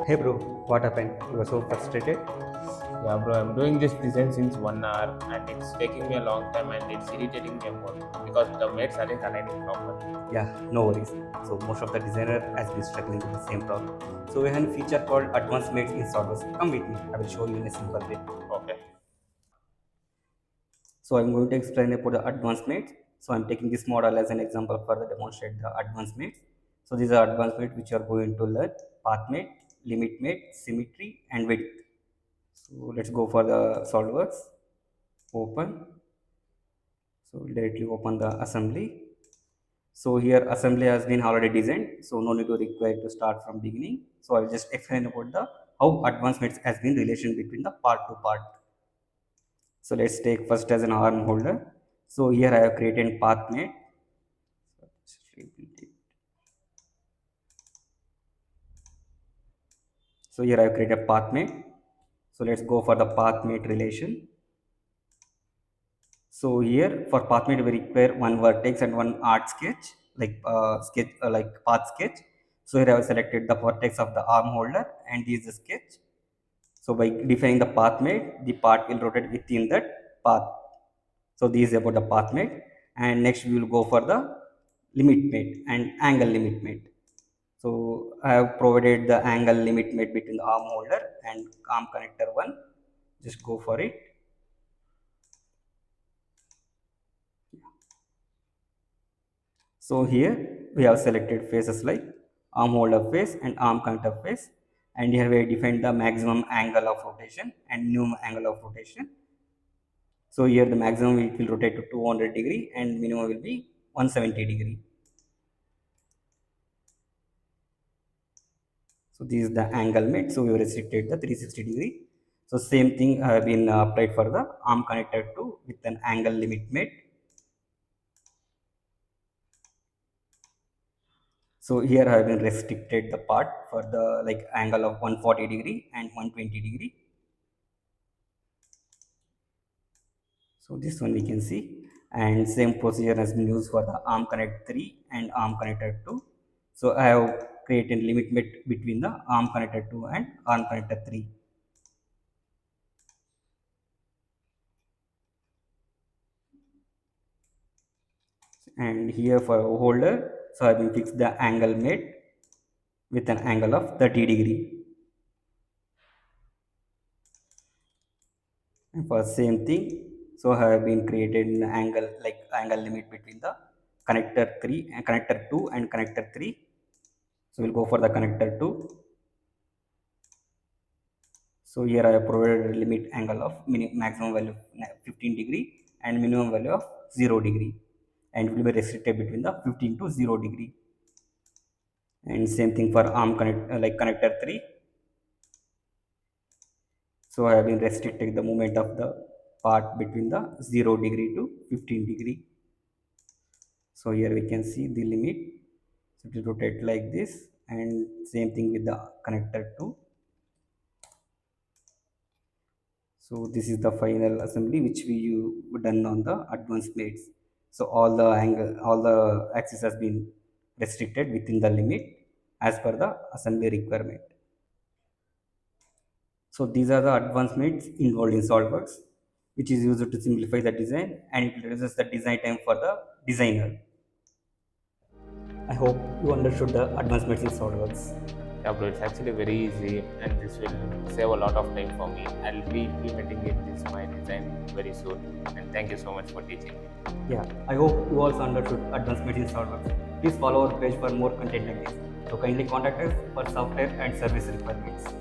Hey bro, what happened? You were so frustrated? Yeah, bro, I'm doing this design since 1 hour and it's taking me a long time and it's irritating me more because the mates aren't aligning properly. Yeah, no worries. So most of the designer has been struggling with the same problem. So we have a feature called Advanced Mates in SOLIDWORKS. Come with me. I will show you in a simple way. Okay. So I'm going to explain about the Advanced Mates. So I'm taking this model as an example for the demonstrate the Advanced Mates. So these are Advanced Mates which you are going to learn: Path Mate, Limit Mate, Symmetry, and Width. So let's go for the SOLIDWORKS. Open. So directly open the assembly. So here assembly has been already designed, so no need to require to start from beginning. So I will just explain about the how advancements has been relation between the part to part. So let's take first as an arm holder. So here I have created path mate. So here I have created a path mate. So let's go for the path mate relation. So here for path mate we require one vertex and one art sketch, like path sketch. So here I have selected the vertex of the arm holder and this is the sketch. So by defining the path mate, the part will rotate within that path. So this is about the path mate, and next we will go for the limit mate and angle limit mate. So I have provided the angle limit mate between the arm holder and arm connector one. Just go for it. So here we have selected faces like arm holder face and arm connector face, and here we have defined the maximum angle of rotation and minimum angle of rotation. So here the maximum it will rotate to 200 degree and minimum will be 170 degree. So this is the angle made. So we have restricted the 360 degree. So same thing have been applied for the arm connector 2 with an angle limit made. So here I have been restricted the part for the like angle of 140 degree and 120 degree. So this one we can see, and same procedure has been used for the arm connect 3 and arm connector 2. So I have created limit between the arm connector 2 and arm connector 3. And here for holder, so I have been fixed the angle made with an angle of 30 degree. And for same thing, so I have been created an angle like angle limit between the connector 3 and connector 2 and connector 3. So we'll go for the connector 2. So here I have provided a limit angle of maximum value of 15 degree and minimum value of 0 degree, and it will be restricted between the 15 to 0 degree. And same thing for arm like connector 3. So I have been restricting the movement of the part between the 0 degree to 15 degree. So here we can see the limit. So it will rotate like this, and same thing with the connector 2. So this is the final assembly which we done on the advanced mates. So all the axis has been restricted within the limit as per the assembly requirement. So these are the advanced mates involved in SolidWorks, which is used to simplify the design and it reduces the design time for the designer. I hope you understood the advanced mates in SolidWorks. Yeah, bro, it's actually very easy and this will save a lot of time for me. I'll be implementing it this my design very soon. And thank you so much for teaching me. Yeah, I hope you also understood advanced mates in SolidWorks. Please follow our page for more content like this. So kindly contact us for software and service requirements.